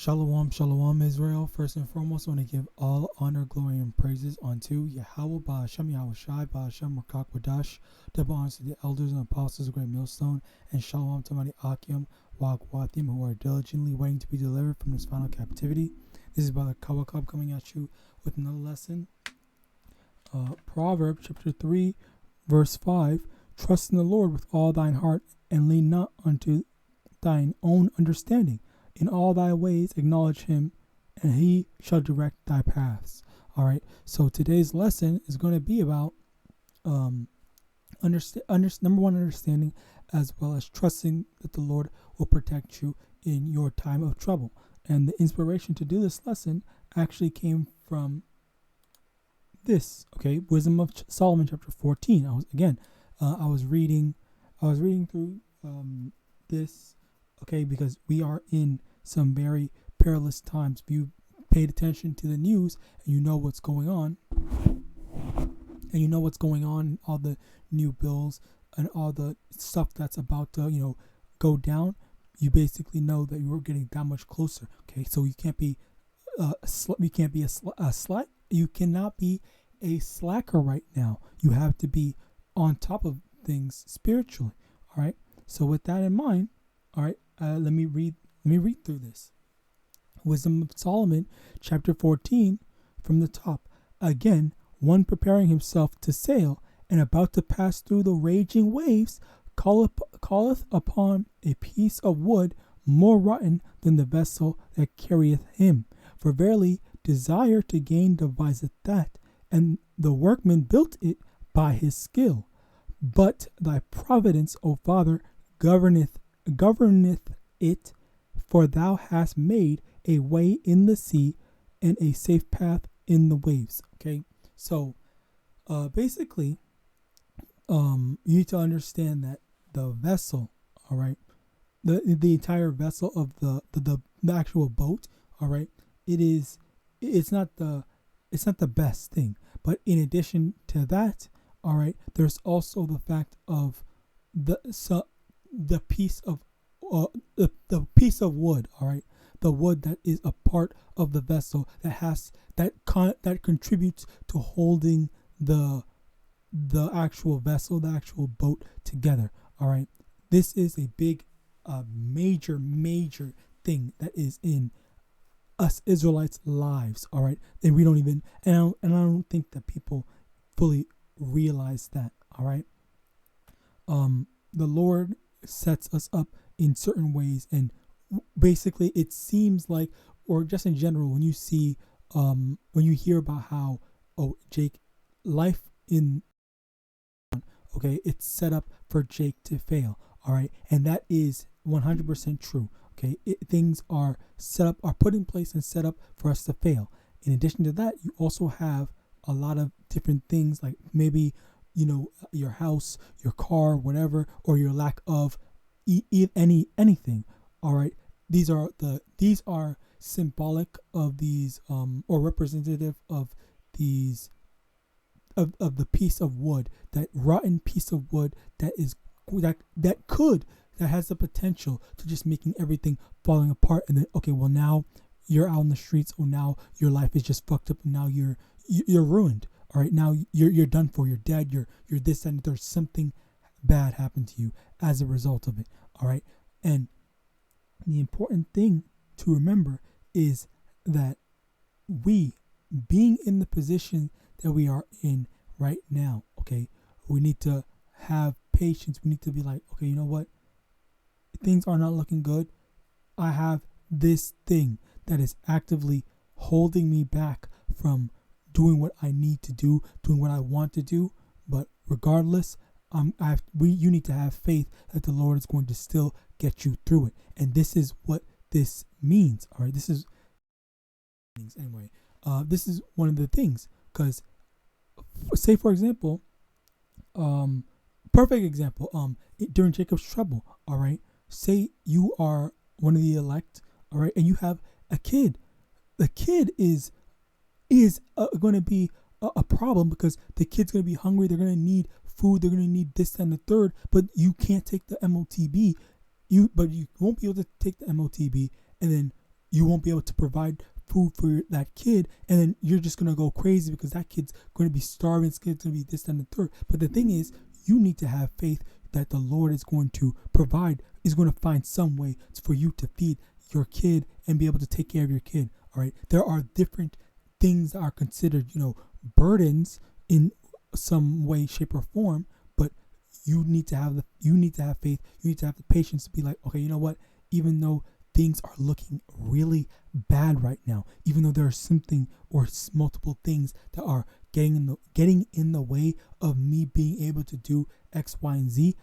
Shalom, shalom, Israel. First and foremost, I want to give all honor, glory, and praises unto YAHAWAH, YAHAWASHI, YAHAWAH, double honors to the elders and apostles of Great Millstone, and shalom to mighty Akim, Wagwathim, who are diligently waiting to be delivered from this final captivity. This is Brother Kawa Club coming at you with another lesson. Proverbs chapter 3, verse 5. Trust in the Lord with all thine heart, and lean not unto thine own understanding. In all thy ways acknowledge him, and he shall direct thy paths. All right. So today's lesson is going to be about number one, understanding, as well as trusting that the Lord will protect you in your time of trouble. And the inspiration to do this lesson actually came from this. Okay, Wisdom of Solomon, chapter 14. I was reading through this. Okay, because we are in some very perilous times. If you paid attention to the news and you know what's going on, all the new bills and all the stuff that's about to, go down, you basically know that you're getting that much closer. Okay, so you can't be you cannot be a slacker right now. You have to be on top of things spiritually. All right. So with that in mind, all right. Let me read through this. Wisdom of Solomon, chapter 14, from the top. Again, one preparing himself to sail and about to pass through the raging waves calleth upon a piece of wood more rotten than the vessel that carrieth him. For verily, desire to gain deviseth that, and the workman built it by his skill. But thy providence, O Father, governeth it, for thou hast made a way in the sea and a safe path in the waves. Okay, so basically, you need to understand that the vessel, all right, the entire vessel of the actual boat, all right, it's not the best thing. But in addition to that, all right, there's also the fact of the piece of the piece of wood, all right, the wood that is a part of the vessel that contributes to holding the actual vessel, the actual boat together. All right, this is a big, major thing that is in us Israelites' lives. All right, and we don't even, and I don't think that people fully realize that. All right, the Lord sets us up in certain ways, and basically it seems like, or just in general, when you see when you hear about how Jake, life in, okay, it's set up for Jake to fail. All right, and that is 100% true. Okay, things are set up, are put in place and set up for us to fail. In addition to that, you also have a lot of different things, like maybe your house, your car, whatever, or your lack of anything. All right, these are symbolic of these or representative of these of the piece of wood, that rotten piece of wood that has the potential to just making everything falling apart. And then, okay, well, now you're out in the streets, or now your life is just fucked up, and now you're ruined. All right, now you're done for. You're dead. You're this, and there's something bad happened to you as a result of it. All right, and the important thing to remember is that we, being in the position that we are in right now, okay, we need to have patience. We need to be like, okay, you know what? Things are not looking good. I have this thing that is actively holding me back from doing what I need to do, doing what I want to do. But regardless, you need to have faith that the Lord is going to still get you through it. And this is what this means. All right, this is one of the things, because say, for example, perfect example, during Jacob's trouble, all right, say you are one of the elect, all right, and you have a kid. The kid is going to be a problem, because the kid's going to be hungry. They're going to need food. They're going to need this and the third, but you can't take the MOTB. But you won't be able to take the MOTB, and then you won't be able to provide food for that kid, and then you're just going to go crazy because that kid's going to be starving, it's going to be this and the third. But the thing is, you need to have faith that the Lord is going to provide, is going to find some way for you to feed your kid and be able to take care of your kid. All right, there are different things that are considered, burdens in some way, shape, or form, but you need to have faith, you need to have the patience to be like, okay, you know what, even though things are looking really bad right now, even though there are something or multiple things that are getting in the way of me being able to do X, Y, and Z,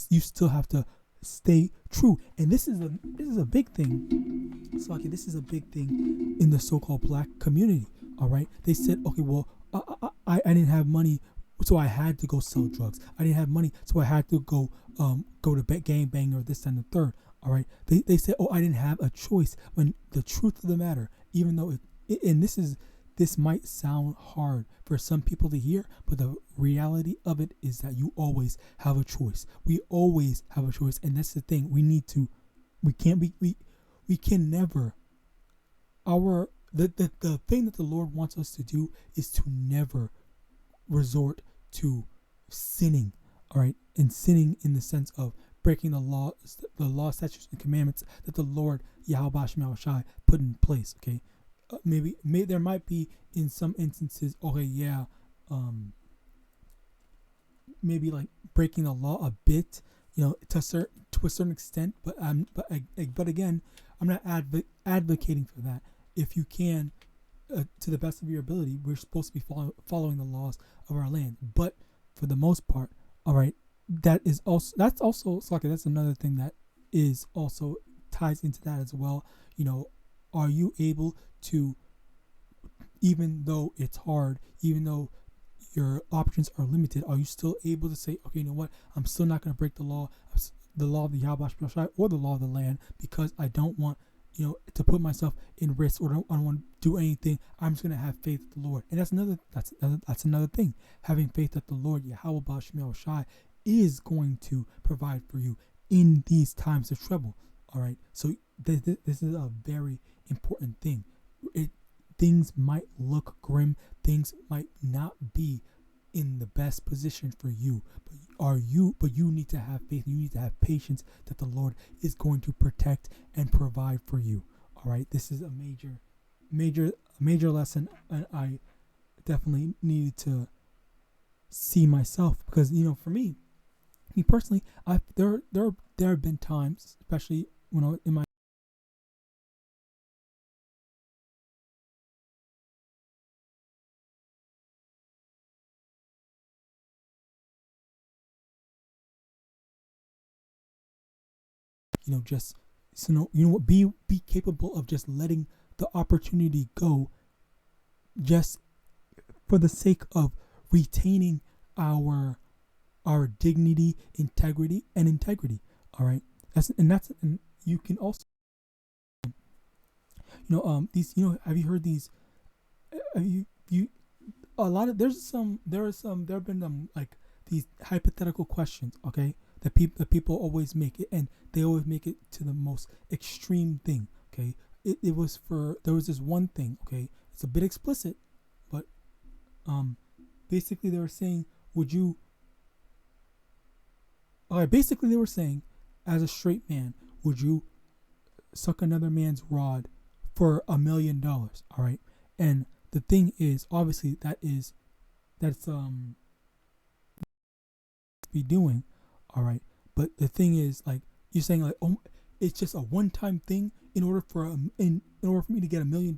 you still have to stay true. And this is a big thing. So okay, this is a big thing in the so-called black community. All right, they said, okay, well, I didn't have money, so I had to go sell drugs. I didn't have money, so I had to go to gang bang or this and the third. All right, they said, oh, I didn't have a choice. When the truth of the matter, even though this might sound hard for some people to hear, but the reality of it is that you always have a choice. We always have a choice, and that's the thing. We can never. The thing that the Lord wants us to do is to never resort to sinning. All right, and sinning in the sense of breaking the law, statutes, and commandments that the Lord YAHAWASHI put in place. Okay, maybe there might be in some instances, okay, yeah, maybe like breaking the law a bit, to a certain extent. But again, I'm not advocating for that. If you can, to the best of your ability, we're supposed to be following the laws of our land. But for the most part, all right, that's another thing that is also ties into that as well. Are you able to, even though it's hard, even though your options are limited, are you still able to say, okay, you know what, I'm still not going to break the law of the Yahawadah or the law of the land, because I don't want to put myself in risk, or I don't want to do anything. I'm just going to have faith in the Lord. And that's another thing. Having faith that the Lord YAHAWAH is going to provide for you in these times of trouble. All right. So this is a very important thing. Things might look grim. Things might not be in the best position for you, but you need to have faith. You need to have patience that the Lord is going to protect and provide for you. All right, this is a major lesson, and I definitely needed to see myself, because for me personally, there have been times, especially when I was in my be capable of just letting the opportunity go, just for the sake of retaining our dignity, integrity. All right, and you can also, these, have you heard these? Have you a lot of there have been like these hypothetical questions, okay, that people always make it, and they always make it to the most extreme thing. Okay, there was this one thing. Okay, it's a bit explicit, but basically they were saying, basically they were saying, as a straight man, would you suck another man's rod for $1 million? All right, and the thing is, obviously, that's be doing. All right, but the thing is, like, you're saying, like, oh, it's just a one-time thing in order for me to get $1 million,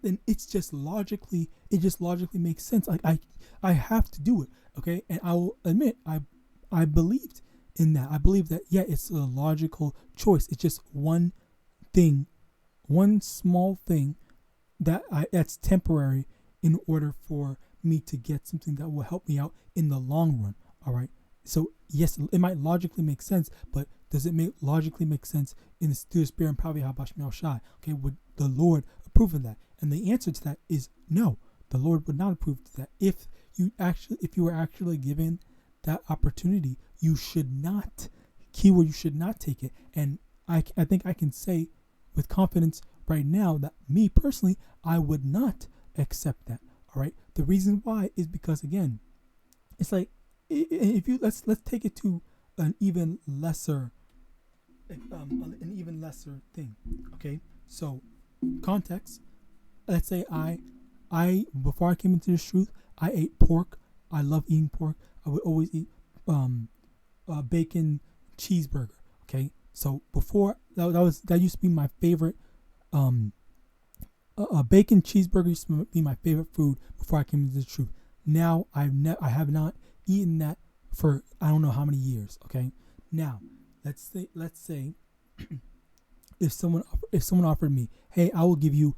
then it just logically makes sense. Like, I have to do it, okay? And I will admit, I believed in that. I believe that, yeah, it's a logical choice. It's just one thing, one small thing that's temporary, in order for me to get something that will help me out in the long run. All right. So yes, it might logically make sense, but does it logically make sense through the spirit and power of YAHAWASHI? Okay, would the Lord approve of that? And the answer to that is no. The Lord would not approve of that. If you were actually given that opportunity, you should not. Keyword: you should not take it. And I think I can say with confidence, right now that me personally, I would not accept that. All right. The reason why is because, again, it's like, if you let's take it to an even lesser thing. Okay. So context. Let's say I before I came into this truth, I ate pork. I love eating pork. I would always eat bacon cheeseburger. Okay, so before that used to be my favorite. A bacon cheeseburger used to be my favorite food before I came into the truth. Now I have not eaten that for I don't know how many years. Okay, now let's say if someone offered me, hey, I will give you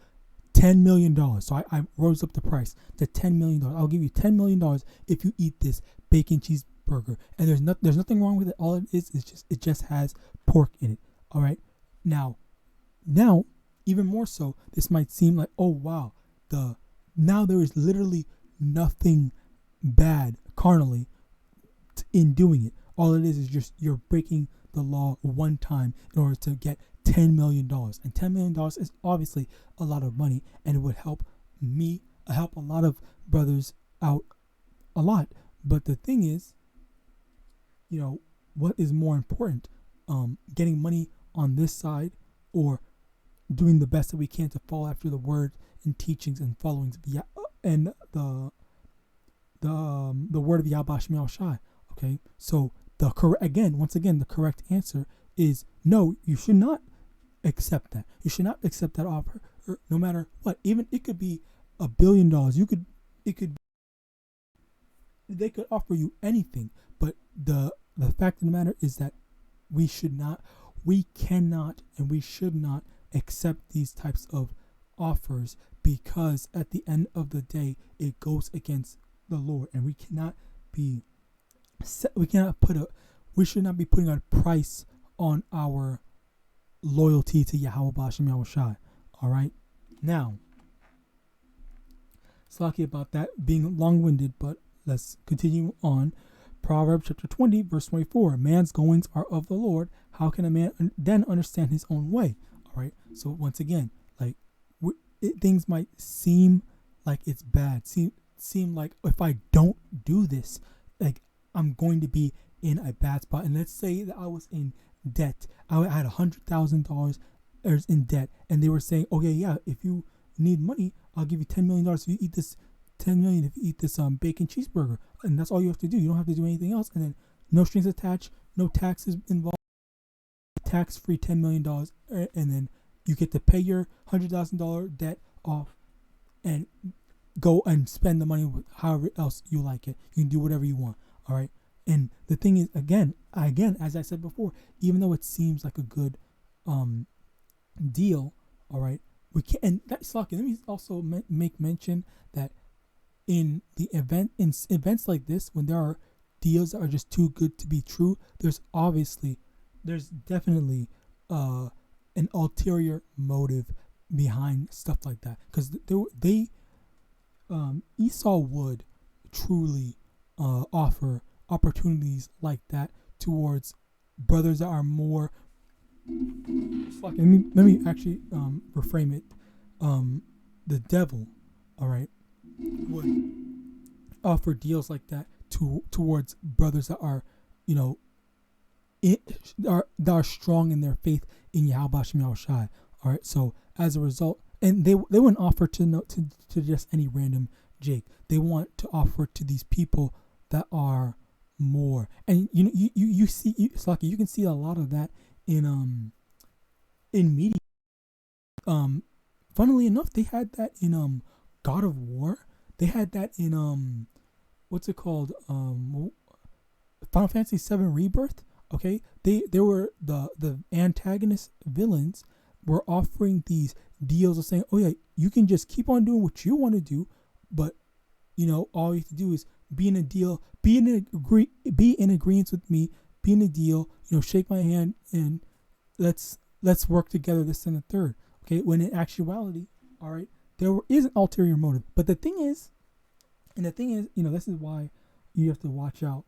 $10 million. So I rose up the price to $10 million. I'll give you $10 million if you eat this bacon cheeseburger. And there's nothing wrong with it. All it is it just has pork in it. All right. Now, even more so, this might seem like, oh wow, now there is literally nothing bad carnally in doing it. All it is just you're breaking the law one time in order to get $10 million. And $10 million is obviously a lot of money, and it would help a lot of brothers out a lot. But the thing is, what is more important? Getting money on this side, or doing the best that we can to follow after the word and teachings and followings and the word of YAHAWASHI. Okay, so the correct answer is no. You should not accept that. You should not accept that offer, no matter what. Even it could be $1 billion. They could offer you anything, but the fact of the matter is that we cannot, and we should not accept these types of offers, because at the end of the day, it goes against the Lord, and we should not be putting a price on our loyalty to YAHAWAH. All right. Now, Slaki about that being long-winded, but let's continue on. Proverbs chapter 20, verse 24. Man's goings are of the Lord. How can a man then understand his own way? All right. So once again, like things might seem like it's bad. Seem like if I don't do this, like I'm going to be in a bad spot. And let's say that I was in debt. I had $100,000 in debt, and they were saying, okay, yeah, if you need money, I'll give you $10 million if you eat this $10 million if you eat this bacon cheeseburger, and that's all you have to do. You don't have to do anything else, and then no strings attached, no taxes involved, tax-free $10 million, and then you get to pay your $100,000 debt off, and go and spend the money however else you like it. You can do whatever you want. All right. And the thing is, again, as I said before, even though it seems like a good deal, all right, we can't. And that's lucky. Let me also make mention that in events like this, when there are deals that are just too good to be true, there's definitely an ulterior motive behind stuff like that, because Esau would truly offer opportunities like that towards brothers that are more. Let me actually reframe it. The devil, all right, would offer deals like that towards brothers that are, that are strong in their faith in Yahawadah. All right, so as a result, and they wouldn't offer to just any random Jake. They want to offer to these people that are more, and you see, Slaki, you can see a lot of that in media. Funnily enough, they had that in God of War. They had that in what's it called? Final Fantasy VII Rebirth. Okay, they were the antagonist villains were offering these deals of saying, oh yeah, you can just keep on doing what you want to do, but all you have to do is be in a deal, be in agreement with me, be in a deal, shake my hand, and let's work together, this and the third. Okay, when in actuality, all right, there is an ulterior motive. But the thing is, this is why you have to watch out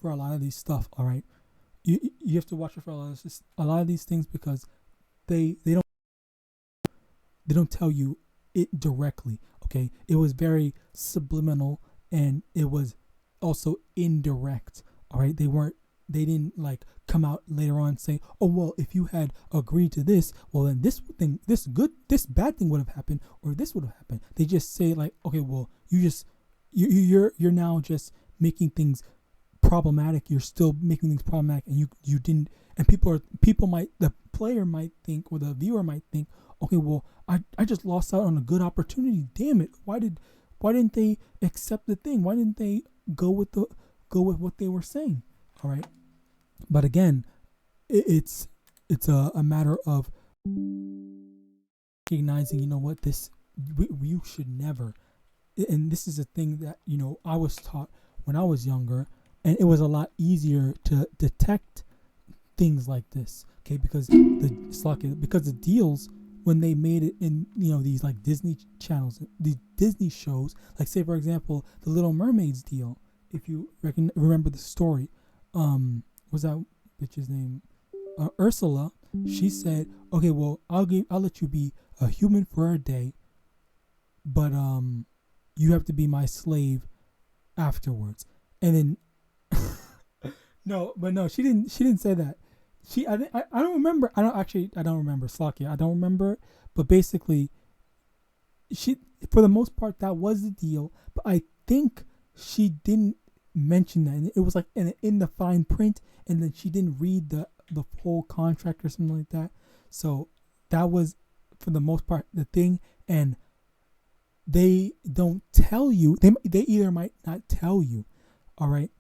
for a lot of these stuff. All right, you have to watch out for a lot of these things, because they don't they don't tell you it directly. Okay, it was very subliminal, and it was also indirect. All right, they didn't like come out later on saying, oh well, if you had agreed to this, well then this bad thing would have happened, or this would have happened. They just say like, okay, well you're now just making things problematic. You're still making things problematic, and you didn't. And the player might think, or the viewer might think, okay, well I just lost out on a good opportunity. Damn it! Why didn't they accept the thing? Why didn't they go with what they were saying? All right, but again, it's a matter of recognizing, you know what, you should never. And this is a thing that, you know, I was taught when I was younger, and it was a lot easier to detect things like this, okay, because the deals, when they made it in, you know, these like Disney channels, these Disney shows, like say for example the Little Mermaids deal, if you remember the story, what's that bitch's name, Ursula. She said, okay, well I'll let you be a human for a day, but you have to be my slave afterwards. And then no, she didn't say that. I don't remember. I don't remember. Slakia, I don't remember. But basically, for the most part, that was the deal. But I think she didn't mention that. And it was like in the fine print, and then she didn't read the whole contract or something like that. So that was, for the most part, the thing. And they don't tell you. They either might not tell you, all right,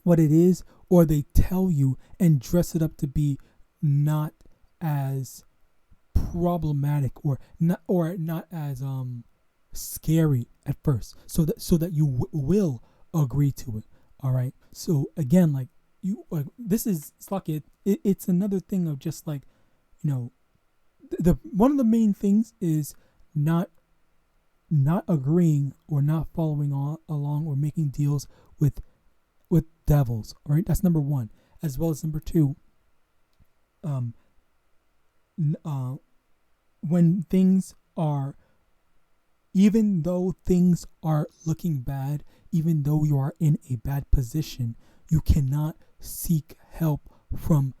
what it is, or they tell you and dress it up to be not as problematic, or not as scary at first, so that you will agree to it. All right. So again, like this is Slakia. It's another thing of just like, you know, the one of the main things is not agreeing or not following along or making deals with devils. All right, that's number one. As well as number two, when things are, even though things are looking bad, even though you are in a bad position, you cannot seek help from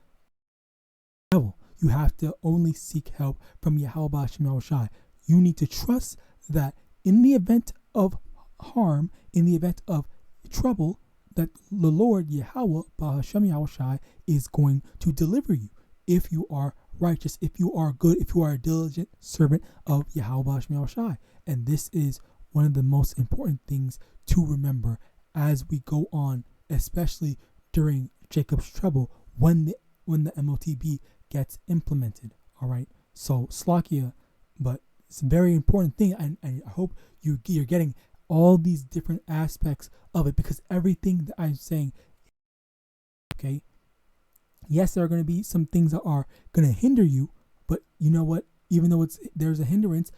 the devil. You have to only seek help from YAHAWASHI. You need to trust that in the event of harm, in the event of trouble, that the Lord YAHAWAH is going to deliver you if you are righteous, if you are good, if you are a diligent servant of YAHAWAH. And this is one of the most important things to remember as we go on, especially during Jacob's trouble, when the MOTB gets implemented. All right, so Slakia, but it's a very important thing, and I hope you're getting all these different aspects of it, because everything that I'm saying, okay, yes, there are going to be some things that are going to hinder you, but you know what, even though there's a hindrance,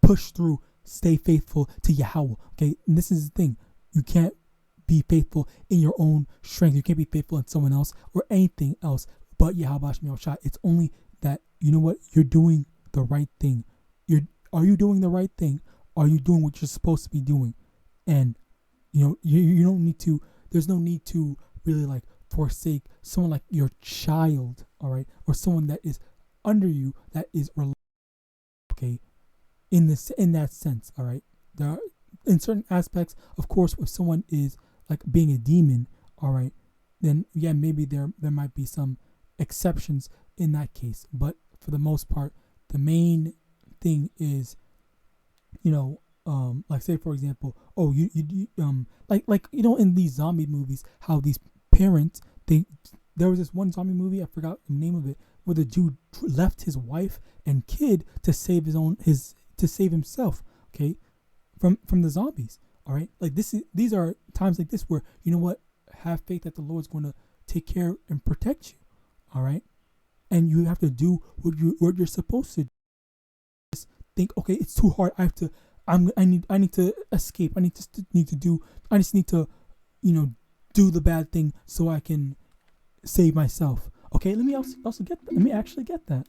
push through, stay faithful to Yahweh. Okay, and this is the thing, you can't be faithful in your own strength, you can't be faithful in someone else or anything else but Yahweh. It's only that, you know what, you're doing the right thing. Are you doing the right thing? Are you doing what you're supposed to be doing? And you know, you don't need to, there's no need to really like forsake someone like your child, all right, or someone that is under you, that is okay, in that sense. All right, there are, in certain aspects, of course, if someone is like being a demon, all right, then yeah, maybe there might be some exceptions in that case, but for the most part, the main thing is, you know, like say for example, oh, you like you know, in these zombie movies, how these parents, there was this one zombie movie, I forgot the name of it, where the dude left his wife and kid to save himself, okay, from the zombies. All right, like these are times like this where, you know what, have faith that the Lord's going to take care and protect you. All right, and you have to do what you're supposed to do. Just think, okay, it's too hard, I need to escape, I just need to, you know, do the bad thing so I can save myself. Okay, let me actually get that.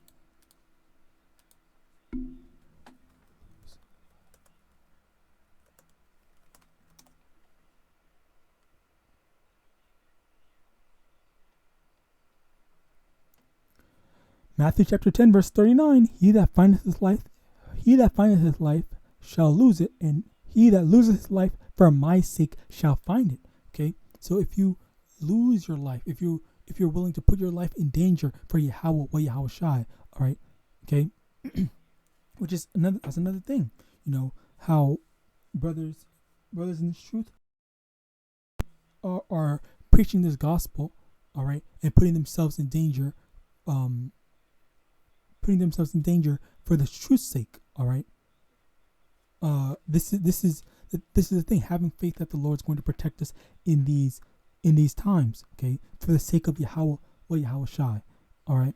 Matthew chapter 10, verse 39, he that findeth his life shall lose it, and he that loseth his life for my sake shall find it. Okay, so if you lose your life, if you're willing to put your life in danger for YAHAWAH, YAHAWASHI, all right, okay, which is another thing, you know, how brothers in this truth are preaching this gospel, all right, and putting themselves in danger for the truth's sake, all right. This is the thing, having faith that the Lord's going to protect us in these times, okay, for the sake of YAHAWAH, YAHAWASHI, all right.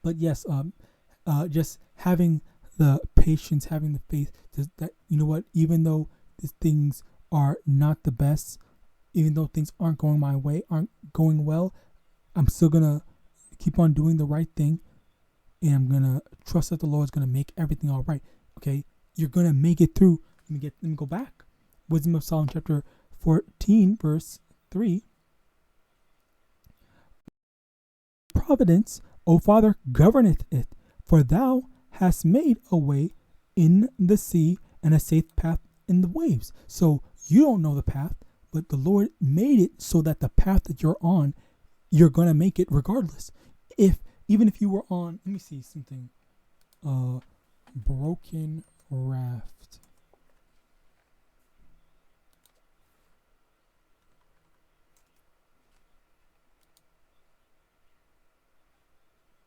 But yes, just having the patience, having the faith that, you know what, even though these things are not the best, even though things aren't going my way, aren't going well, I'm still gonna keep on doing the right thing, and I'm gonna trust that the Lord's gonna make everything all right. Okay, you're gonna make it through. Let me go back. Wisdom of Solomon chapter 14, verse 3. Providence, O Father, governeth it, for thou hast made a way in the sea and a safe path in the waves. So you don't know the path, but the Lord made it so that the path that you're on, you're gonna make it regardless. Even if you were on, let me see something, broken raft.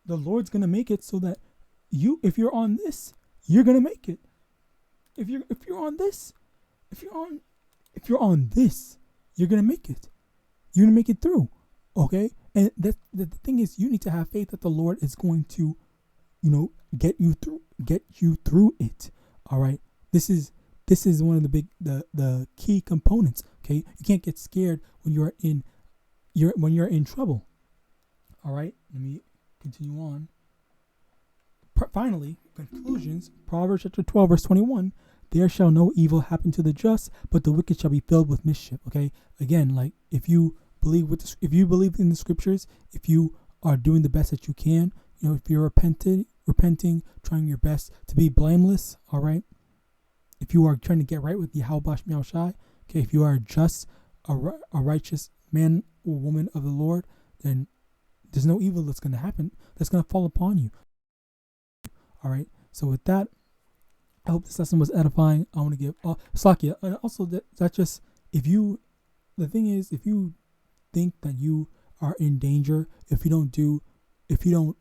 The Lord's gonna make it so that if you're on this, you're gonna make it. If you're on this, you're gonna make it. You're gonna make it through. Okay, and the thing is, you need to have faith that the Lord is going to, you know, get you through it. All right, this is one of the key components. Okay, you can't get scared when you're in trouble. All right, let me continue on. Finally, conclusions. Proverbs chapter 12, verse 21. There shall no evil happen to the just, but the wicked shall be filled with mischief. Okay, again, like if you believe in the scriptures, if you are doing the best that you can, you know, if you're repenting, trying your best to be blameless, all right. If you are trying to get right with YAHAWASHI, okay, if you are just a righteous man or woman of the Lord, then there's no evil that's going to happen, that's going to fall upon you. All right. So with that, I hope this lesson was edifying. I want to give Slakia, and also that just if you think that you are in danger, if you don't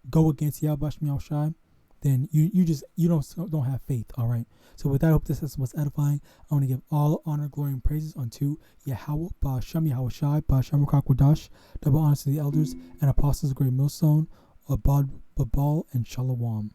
go against YAHAWASHI, then you don't have faith. All right. So with that, I hope this lesson was edifying. I want to give all honor, glory, and praises unto Yahawah, Ba'Shem Yahawashi, Ba'Shem Rakakwadash. Double honors to the elders and apostles of Great Millstone, Abad, Babal, and Shalom.